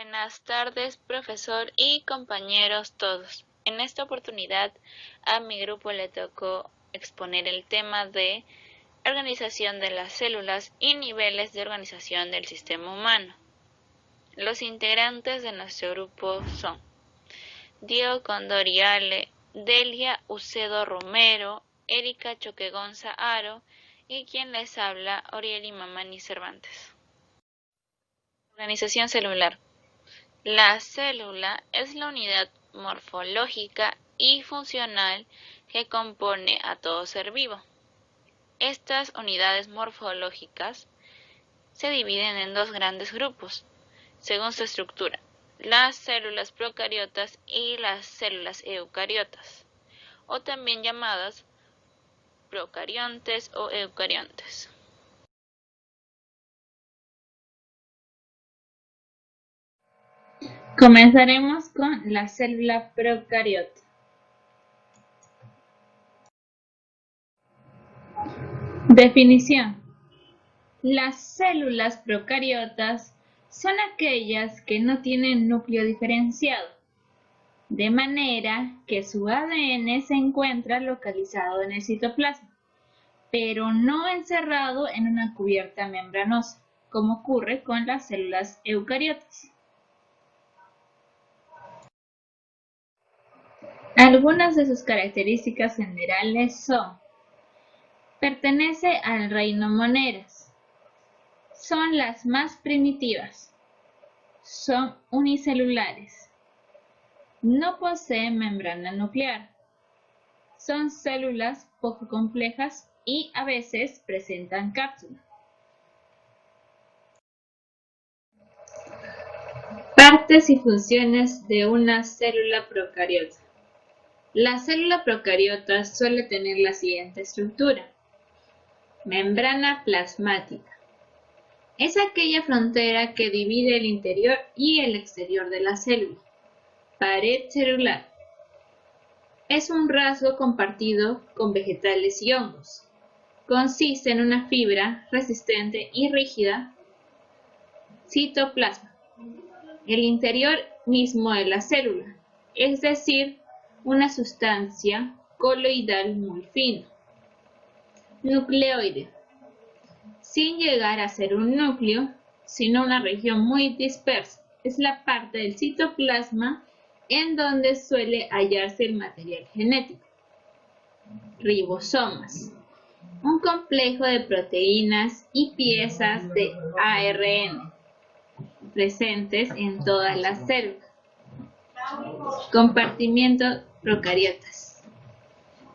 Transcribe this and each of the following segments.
Buenas tardes, profesor y compañeros todos. En esta oportunidad a mi grupo le tocó exponer el tema de organización de las células y niveles de organización del sistema humano. Los integrantes de nuestro grupo son Diego Condoriale, Delia Ucedo Romero, Erika Choquegonza Aro y quien les habla, Orieli Mamani Cervantes. Organización celular. La célula es la unidad morfológica y funcional que compone a todo ser vivo. Estas unidades morfológicas se dividen en dos grandes grupos, según su estructura, las células procariotas y las células eucariotas, o también llamadas procariontes o eucariontes. Comenzaremos con la célula procariota. Definición. Las células procariotas son aquellas que no tienen núcleo diferenciado, de manera que su ADN se encuentra localizado en el citoplasma, pero no encerrado en una cubierta membranosa, como ocurre con las células eucariotas. Algunas de sus características generales son: pertenece al reino Moneras, son las más primitivas, son unicelulares, no poseen membrana nuclear, son células poco complejas y a veces presentan cápsula. Partes y funciones de una célula procariota. La célula procariota suele tener la siguiente estructura. Membrana plasmática. Es aquella frontera que divide el interior y el exterior de la célula. Pared celular. Es un rasgo compartido con vegetales y hongos. Consiste en una fibra resistente y rígida. Citoplasma. El interior mismo de la célula, es decir, una sustancia coloidal muy fina. Nucleoide. Sin llegar a ser un núcleo, sino una región muy dispersa. Es la parte del citoplasma en donde suele hallarse el material genético. Ribosomas. Un complejo de proteínas y piezas de ARN presentes en todas las células. Compartimiento procariotas.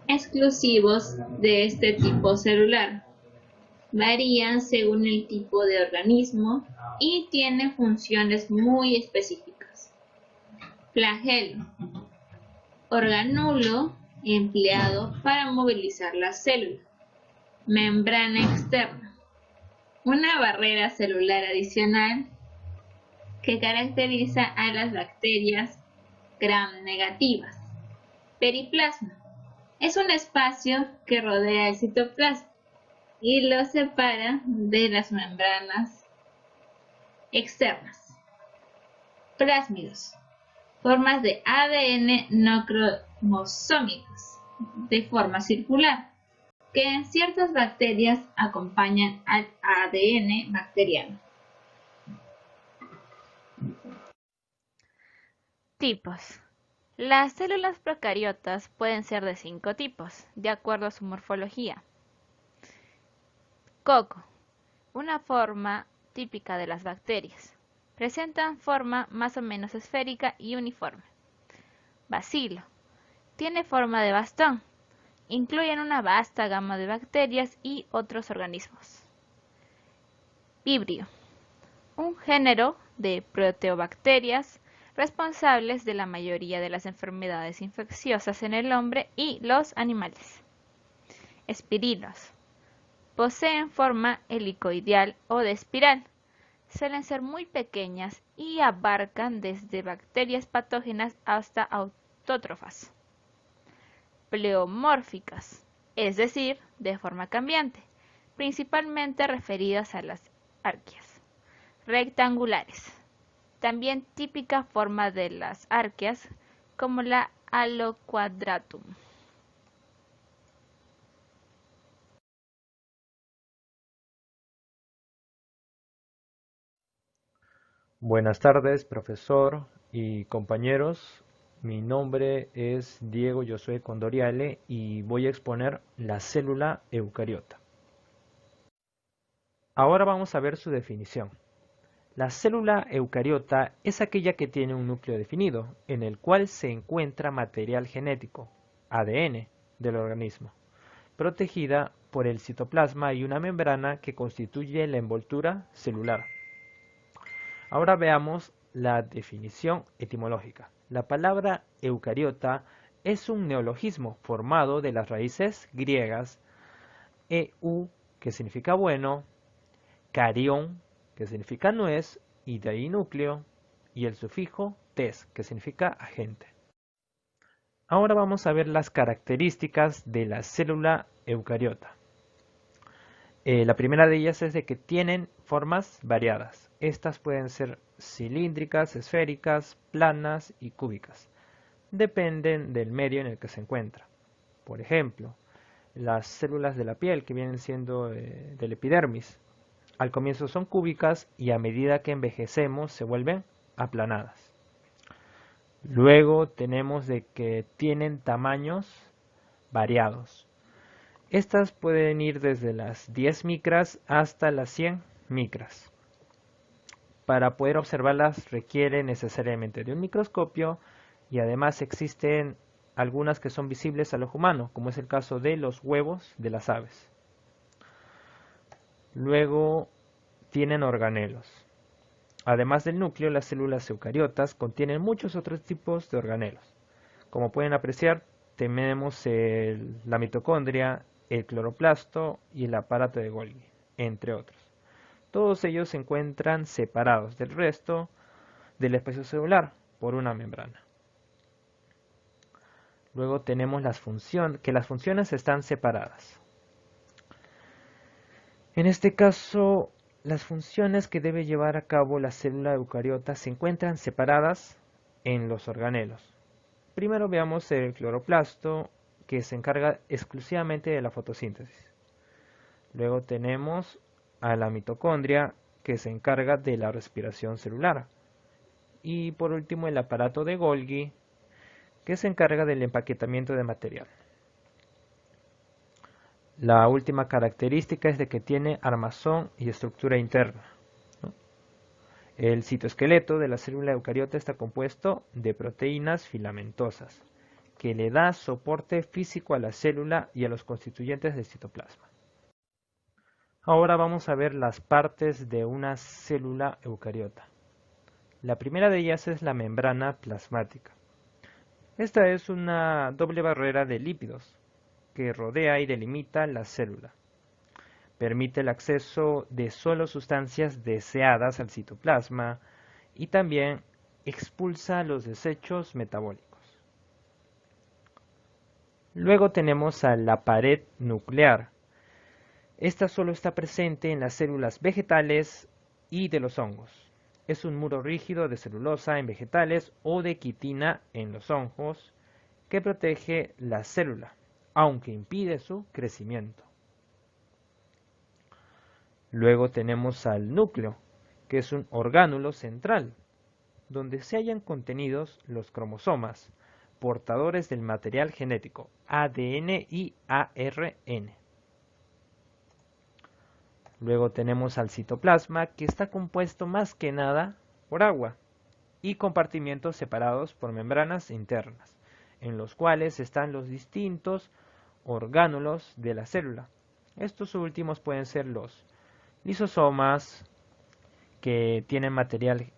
Exclusivos de este tipo celular. Varían según el tipo de organismo y tienen funciones muy específicas. Flagelo. Organulo empleado para movilizar la célula. Membrana externa. Una barrera celular adicional que caracteriza a las bacterias gram negativas. Periplasma. Es un espacio que rodea el citoplasma y lo separa de las membranas externas. Plásmidos. Formas de ADN no cromosómicos de forma circular, que en ciertas bacterias acompañan al ADN bacteriano. Tipos. Las células procariotas pueden ser de 5 tipos, de acuerdo a su morfología. Coco. Una forma típica de las bacterias. Presentan forma más o menos esférica y uniforme. Bacilo. Tiene forma de bastón. Incluyen una vasta gama de bacterias y otros organismos. Vibrio. Un género de proteobacterias responsables de la mayoría de las enfermedades infecciosas en el hombre y los animales. Espirilos. Poseen forma helicoidal o de espiral. Suelen ser muy pequeñas y abarcan desde bacterias patógenas hasta autótrofas. Pleomórficas, es decir, de forma cambiante, principalmente referidas a las arqueas. Rectangulares. También típica forma de las arqueas, como la Aloquadratum. Buenas tardes, profesor y compañeros. Mi nombre es Diego Josué Condoriale y voy a exponer la célula eucariota. Ahora vamos a ver su definición. La célula eucariota es aquella que tiene un núcleo definido, en el cual se encuentra material genético, ADN, del organismo, protegida por el citoplasma y una membrana que constituye la envoltura celular. Ahora veamos la definición etimológica. La palabra eucariota es un neologismo formado de las raíces griegas eu, que significa bueno, carión, que significa nuez, y de ahí núcleo, y el sufijo tes, que significa agente. Ahora vamos a ver las características de la célula eucariota. La primera de ellas es de que tienen formas variadas. Estas pueden ser cilíndricas, esféricas, planas y cúbicas. Dependen del medio en el que se encuentra. Por ejemplo, las células de la piel que vienen siendo del epidermis. Al comienzo son cúbicas y a medida que envejecemos se vuelven aplanadas. Luego tenemos de que tienen tamaños variados. Estas pueden ir desde las 10 micras hasta las 100 micras. Para poder observarlas requiere necesariamente de un microscopio y además existen algunas que son visibles al ojo humano, como es el caso de los huevos de las aves. Luego tienen organelos. Además del núcleo, las células eucariotas contienen muchos otros tipos de organelos. Como pueden apreciar, tenemos la mitocondria, el cloroplasto y el aparato de Golgi, entre otros. Todos ellos se encuentran separados del resto del espacio celular por una membrana. Luego tenemos las funciones están separadas. En este caso, las funciones que debe llevar a cabo la célula eucariota se encuentran separadas en los organelos. Primero veamos el cloroplasto, que se encarga exclusivamente de la fotosíntesis. Luego tenemos a la mitocondria, que se encarga de la respiración celular. Y por último el aparato de Golgi, que se encarga del empaquetamiento de material. La última característica es de que tiene armazón y estructura interna. El citoesqueleto de la célula eucariota está compuesto de proteínas filamentosas, que le da soporte físico a la célula y a los constituyentes del citoplasma. Ahora vamos a ver las partes de una célula eucariota. La primera de ellas es la membrana plasmática. Esta es una doble barrera de lípidos que rodea y delimita la célula. Permite el acceso de solo sustancias deseadas al citoplasma y también expulsa los desechos metabólicos. Luego tenemos a la pared nuclear. Esta solo está presente en las células vegetales y de los hongos. Es un muro rígido de celulosa en vegetales o de quitina en los hongos que protege la célula, aunque impide su crecimiento. Luego tenemos al núcleo, que es un orgánulo central, donde se hallan contenidos los cromosomas, portadores del material genético, ADN y ARN. Luego tenemos al citoplasma, que está compuesto más que nada por agua y compartimientos separados por membranas internas, en los cuales están los distintos orgánulos de la célula. Estos últimos pueden ser los lisosomas, que tienen material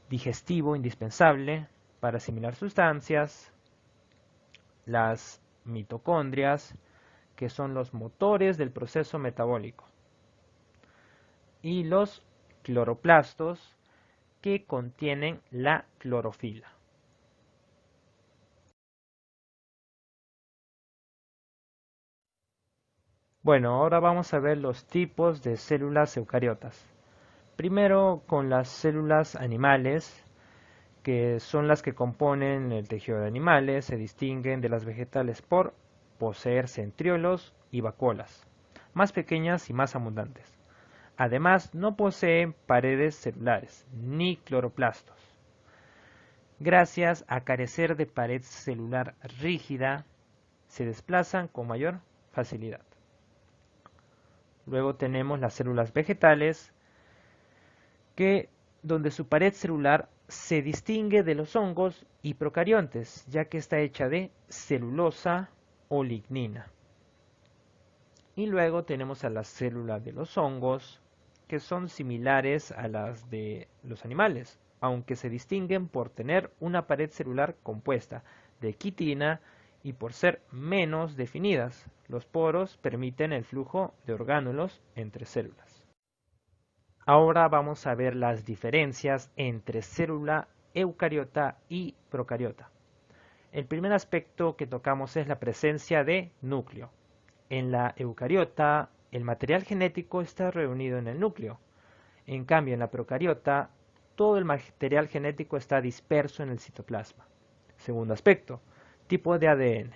digestivo indispensable para asimilar sustancias, las mitocondrias, que son los motores del proceso metabólico, y los cloroplastos, que contienen la clorofila. Bueno, ahora vamos a ver los tipos de células eucariotas. Primero con las células animales, que son las que componen el tejido de animales, se distinguen de las vegetales por poseer centriolos y vacuolas, más pequeñas y más abundantes. Además, no poseen paredes celulares, ni cloroplastos. Gracias a carecer de pared celular rígida, se desplazan con mayor facilidad. Luego tenemos las células vegetales, donde su pared celular se distingue de los hongos y procariontes, ya que está hecha de celulosa o lignina. Y luego tenemos a las células de los hongos, que son similares a las de los animales, aunque se distinguen por tener una pared celular compuesta de quitina y por ser menos definidas. Los poros permiten el flujo de orgánulos entre células. Ahora vamos a ver las diferencias entre célula eucariota y procariota. El primer aspecto que tocamos es la presencia de núcleo. En la eucariota, el material genético está reunido en el núcleo. En cambio, en la procariota, todo el material genético está disperso en el citoplasma. Segundo aspecto, tipo de ADN.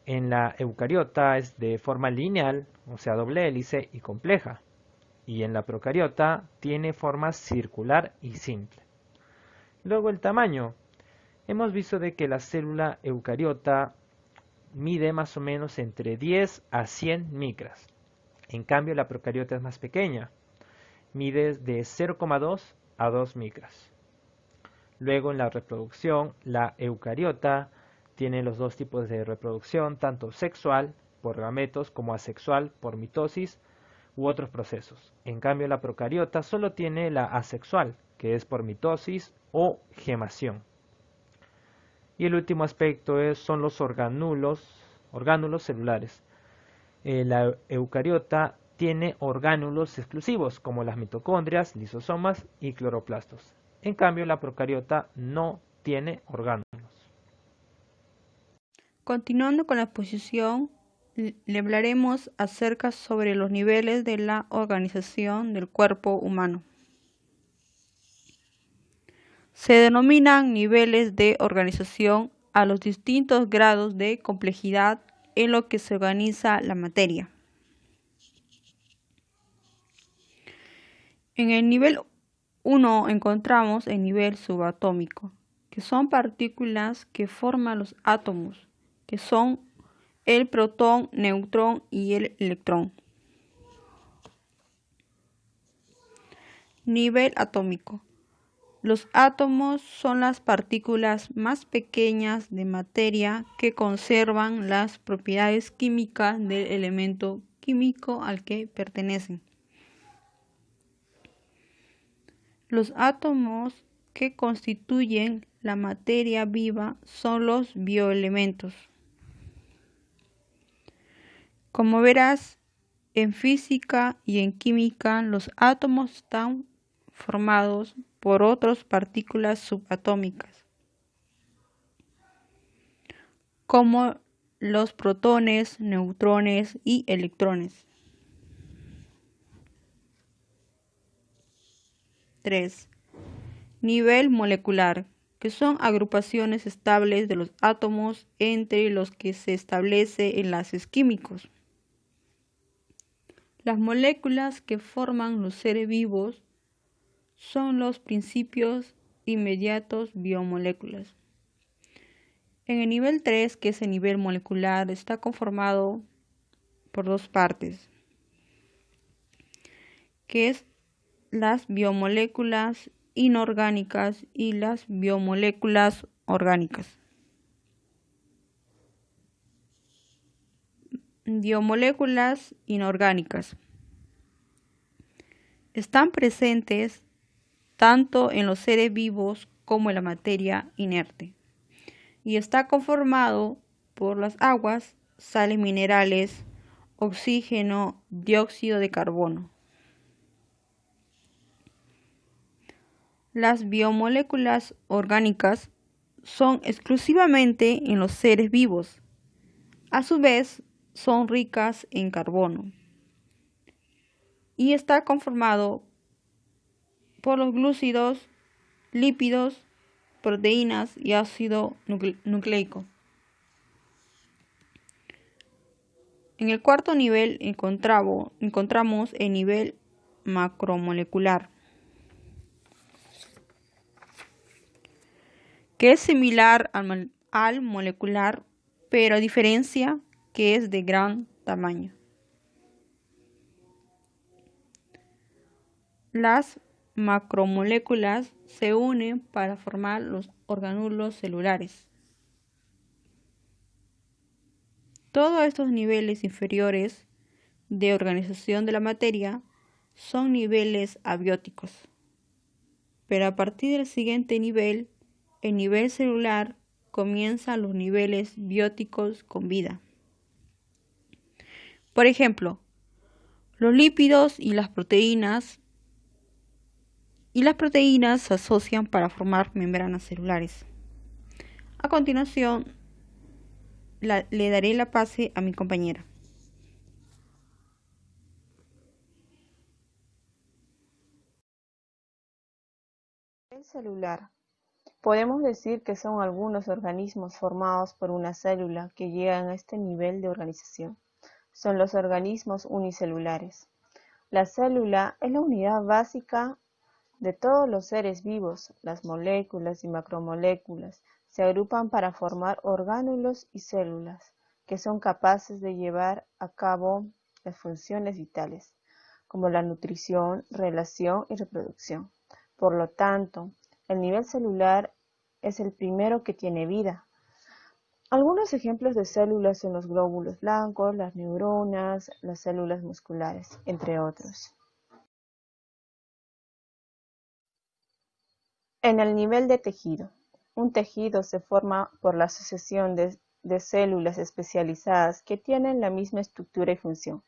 En la eucariota es de forma lineal, o sea, doble hélice y compleja. Y en la procariota tiene forma circular y simple. Luego el tamaño. Hemos visto de que la célula eucariota mide más o menos entre 10 a 100 micras. En cambio la procariota es más pequeña. Mide de 0,2 a 2 micras. Luego en la reproducción, la eucariota tiene los dos tipos de reproducción, tanto sexual por gametos como asexual por mitosis u otros procesos. En cambio la procariota solo tiene la asexual, que es por mitosis o gemación. Y el último aspecto son los orgánulos celulares. La eucariota tiene orgánulos exclusivos como las mitocondrias, lisosomas y cloroplastos. En cambio la procariota no tiene orgánulos. Continuando con la exposición, le hablaremos acerca sobre los niveles de la organización del cuerpo humano. Se denominan niveles de organización a los distintos grados de complejidad en lo que se organiza la materia. En el nivel 1 encontramos el nivel subatómico, que son partículas que forman los átomos, que son el protón, neutrón y el electrón. Nivel atómico. Los átomos son las partículas más pequeñas de materia que conservan las propiedades químicas del elemento químico al que pertenecen. Los átomos que constituyen la materia viva son los bioelementos. Como verás, en física y en química los átomos están formados por otras partículas subatómicas, como los protones, neutrones y electrones. 3. Nivel molecular, que son agrupaciones estables de los átomos entre los que se establece enlaces químicos. Las moléculas que forman los seres vivos son los principios inmediatos biomoléculas. En el nivel 3, que es el nivel molecular, está conformado por dos partes, que es las biomoléculas inorgánicas y las biomoléculas orgánicas. Biomoléculas inorgánicas están presentes tanto en los seres vivos como en la materia inerte y está conformado por las aguas, sales minerales, oxígeno, dióxido de carbono. Las biomoléculas orgánicas son exclusivamente en los seres vivos. A su vez, son ricas en carbono y está conformado por los glúcidos, lípidos, proteínas y ácido nucleico. En el cuarto nivel encontramos el nivel macromolecular, que es similar al molecular, pero a diferencia que es de gran tamaño. Las macromoléculas se unen para formar los orgánulos celulares. Todos estos niveles inferiores de organización de la materia son niveles abióticos, pero a partir del siguiente nivel, el nivel celular, comienzan los niveles bióticos con vida. Por ejemplo, los lípidos y las proteínas se asocian para formar membranas celulares. A continuación, le daré la pase a mi compañera. El celular. Podemos decir que son algunos organismos formados por una célula que llegan a este nivel de organización. Son los organismos unicelulares. La célula es la unidad básica de todos los seres vivos. Las moléculas y macromoléculas se agrupan para formar orgánulos y células que son capaces de llevar a cabo las funciones vitales, como la nutrición, relación y reproducción. Por lo tanto, el nivel celular es el primero que tiene vida. Algunos ejemplos de células son los glóbulos blancos, las neuronas, las células musculares, entre otros. En el nivel de tejido. Un tejido se forma por la asociación de células especializadas que tienen la misma estructura y función.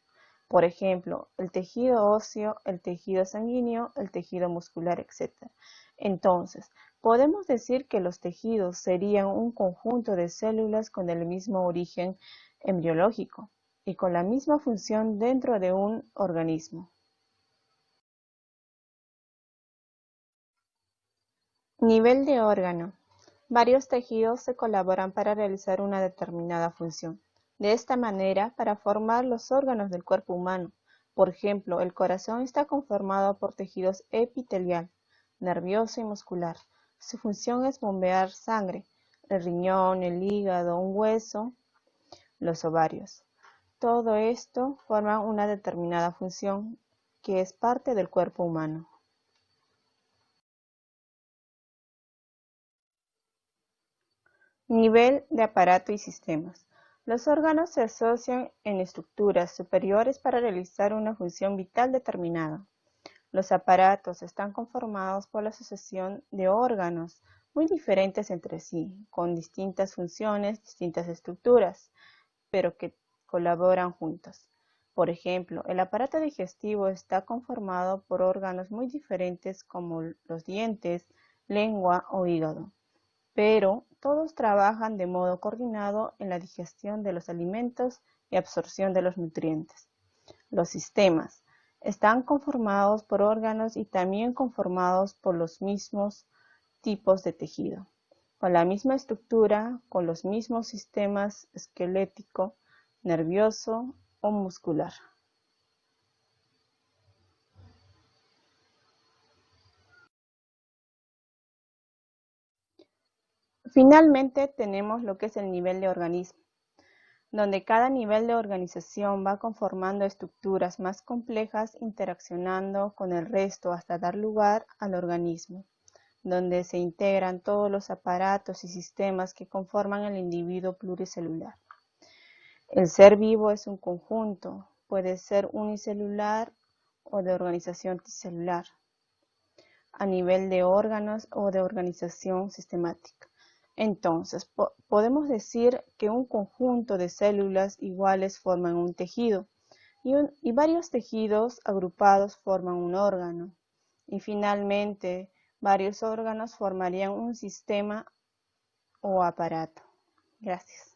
Por ejemplo, el tejido óseo, el tejido sanguíneo, el tejido muscular, etc. Entonces, podemos decir que los tejidos serían un conjunto de células con el mismo origen embriológico y con la misma función dentro de un organismo. Nivel de órgano. Varios tejidos se colaboran para realizar una determinada función. De esta manera, para formar los órganos del cuerpo humano. Por ejemplo, el corazón está conformado por tejidos epitelial, nervioso y muscular. Su función es bombear sangre, el riñón, el hígado, un hueso, los ovarios. Todo esto forma una determinada función que es parte del cuerpo humano. Nivel de aparato y sistemas. Los órganos se asocian en estructuras superiores para realizar una función vital determinada. Los aparatos están conformados por la asociación de órganos muy diferentes entre sí, con distintas funciones, distintas estructuras, pero que colaboran juntos. Por ejemplo, el aparato digestivo está conformado por órganos muy diferentes como los dientes, lengua o hígado, pero todos trabajan de modo coordinado en la digestión de los alimentos y absorción de los nutrientes. Los sistemas están conformados por órganos y también conformados por los mismos tipos de tejido, con la misma estructura, con los mismos sistemas esquelético, nervioso o muscular. Finalmente tenemos lo que es el nivel de organismo, donde cada nivel de organización va conformando estructuras más complejas interaccionando con el resto hasta dar lugar al organismo, donde se integran todos los aparatos y sistemas que conforman el individuo pluricelular. El ser vivo es un conjunto, puede ser unicelular o de organización tricelular, a nivel de órganos o de organización sistemática. Entonces, podemos decir que un conjunto de células iguales forman un tejido y varios tejidos agrupados forman un órgano. Y finalmente, varios órganos formarían un sistema o aparato. Gracias.